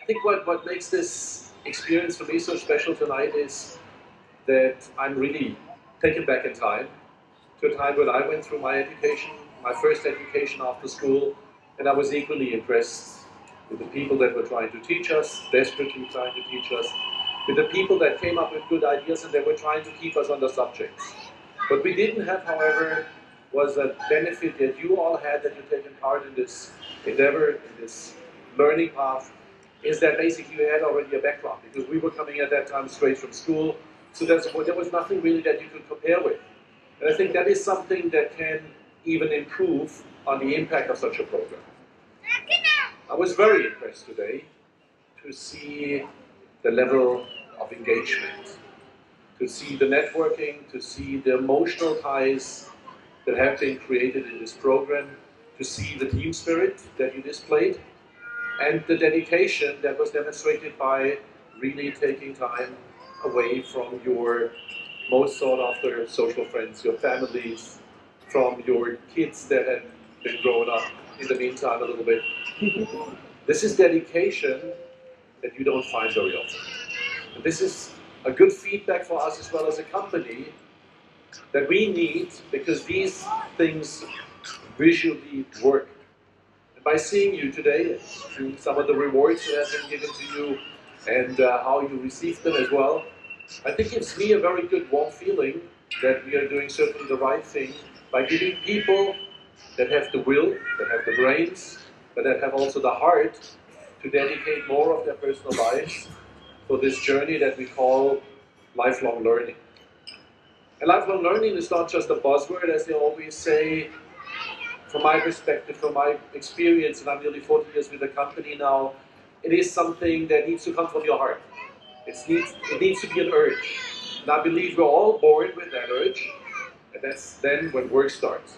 think what makes this experience for me so special tonight is that I'm really taken back in time to a time when I went through my education, my first education after school, and I was equally impressed with the people that were trying to teach us, desperately trying to teach us, with the people that came up with good ideas and they were trying to keep us on the subjects. What we didn't have, however, was a benefit that you all had, that you've taken part in this endeavor, in this learning path, is that basically you had already a background, because we were coming at that time straight from school, so there was nothing really that you could compare with. And I think that is something that can even improve on the impact of such a program. I was very impressed today to see the level of engagement, to see the networking, to see the emotional ties that have been created in this program, to see the team spirit that you displayed, and the dedication that was demonstrated by really taking time away from your most sought after social friends, your families, from your kids that had been growing up in the meantime a little bit. This is dedication that you don't find very often. And this is a good feedback for us as well as a company that we need, because these things visually work. And by seeing you today, through some of the rewards that have been given to you and how you received them as well, I think it gives me a very good warm feeling that we are doing certainly the right thing by giving people that have the will, that have the brains, but that have also the heart to dedicate more of their personal lives for this journey that we call lifelong learning. And lifelong learning is not just a buzzword, as they always say. From my perspective, from my experience, and I'm nearly 40 years with the company now, it is something that needs to come from your heart. It needs to be an urge. And I believe we're all born with that urge, and that's then when work starts.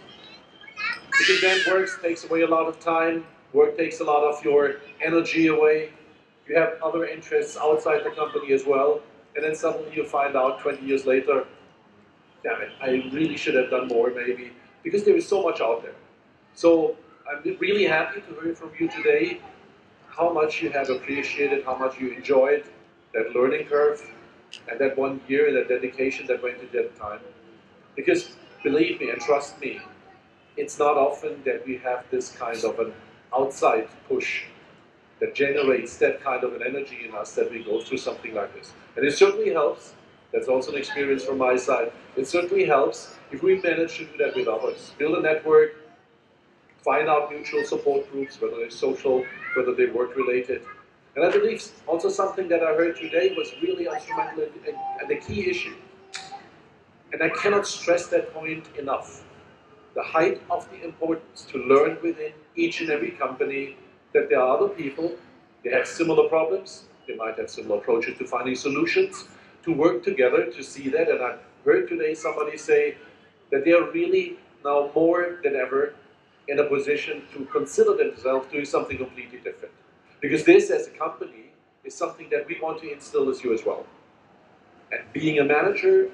Because then work takes away a lot of time, work takes a lot of your energy away, you have other interests outside the company as well, and then suddenly you find out 20 years later, damn it, I really should have done more maybe, because there is so much out there. So I'm really happy to hear from you today how much you have appreciated, how much you enjoyed that learning curve and that 1 year, that dedication that went into that time. Because believe me and trust me, it's not often that we have this kind of an outside push that generates that kind of an energy in us that we go through something like this. And it certainly helps. That's also an experience from my side. It certainly helps if we manage to do that with others. Build a network, find out mutual support groups, whether they're social, whether they're work-related. And I believe also something that I heard today was really instrumental and the key issue. And I cannot stress that point enough. The height of the importance to learn within each and every company that there are other people, they have similar problems, they might have similar approaches to finding solutions, to work together to see that. And I heard today somebody say that they are really now more than ever in a position to consider themselves doing something completely different. Because this, as a company, is something that we want to instill as you as well. And being a manager,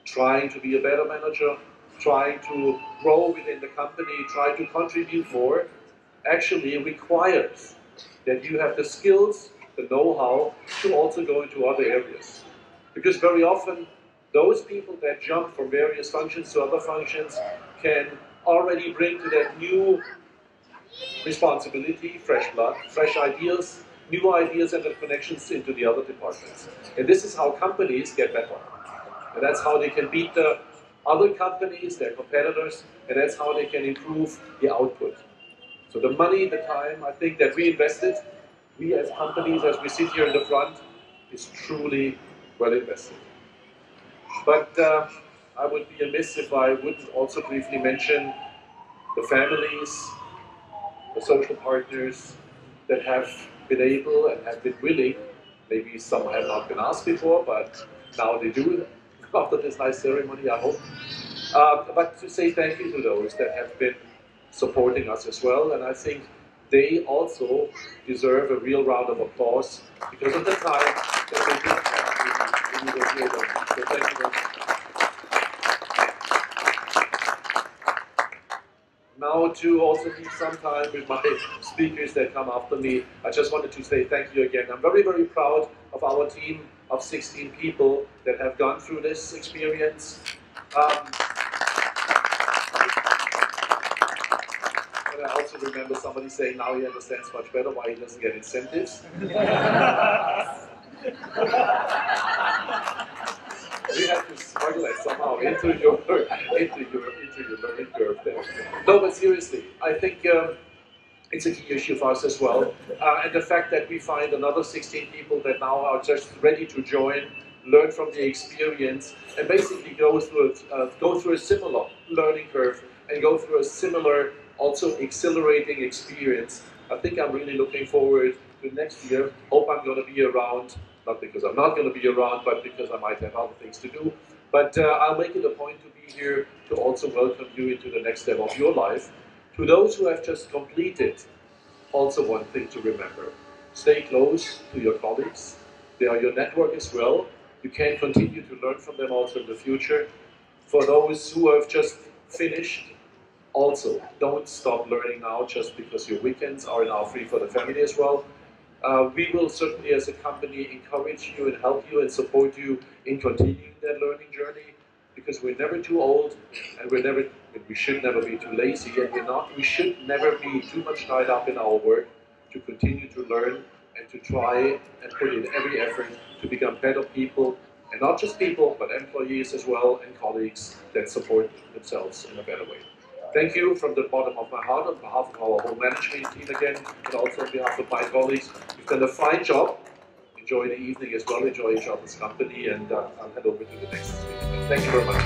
trying to be a better manager, trying to grow within the company, trying to contribute more, actually requires that you have the skills, the know-how to also go into other areas. Because very often, those people that jump from various functions to other functions can already bring to that new responsibility, fresh blood, fresh ideas, new ideas and the connections into the other departments. And this is how companies get better. And that's how they can beat the other companies, their competitors, and that's how they can improve the output. So the money, the time, I think that we invested, we as companies, as we sit here in the front, is truly well invested. But I would be amiss if I wouldn't also briefly mention the families, the social partners that have been able and have been willing, maybe some have not been asked before, but now they do after this nice ceremony, I hope. But to say thank you to those that have been supporting us as well, and I think they also deserve a real round of applause because of the time that they did. We will hear them. So thank you very much. Now now to also leave some time with my speakers that come after me. I just wanted to say thank you again. I'm very, very proud of our team of 16 people that have gone through this experience. And I also remember somebody saying now he understands much better why he doesn't get incentives. We have to smuggle it somehow into your learning curve there. No, but seriously, I think it's a key issue for us as well. And the fact that we find another 16 people that now are just ready to join, learn from the experience, and basically go through a similar learning curve and go through a similar, also exhilarating experience. I think I'm really looking forward to next year. Hope I'm going to be around. Not because I'm not going to be around, but because I might have other things to do. But I'll make it a point to be here to also welcome you into the next step of your life. To those who have just completed, also one thing to remember. Stay close to your colleagues. They are your network as well. You can continue to learn from them also in the future. For those who have just finished, also don't stop learning now just because your weekends are now free for the family as well. We will certainly as a company encourage you and help you and support you in continuing that learning journey, because we're never too old and we should never be too lazy, and we should never be too much tied up in our work to continue to learn and to try and put in every effort to become better people, and not just people, but employees as well and colleagues that support themselves in a better way. Thank you from the bottom of my heart on behalf of our whole management team again, and also on behalf of my colleagues. You've done a fine job. Enjoy the evening as well, enjoy each other's company, and I'll head over to the next speaker. Thank you very much.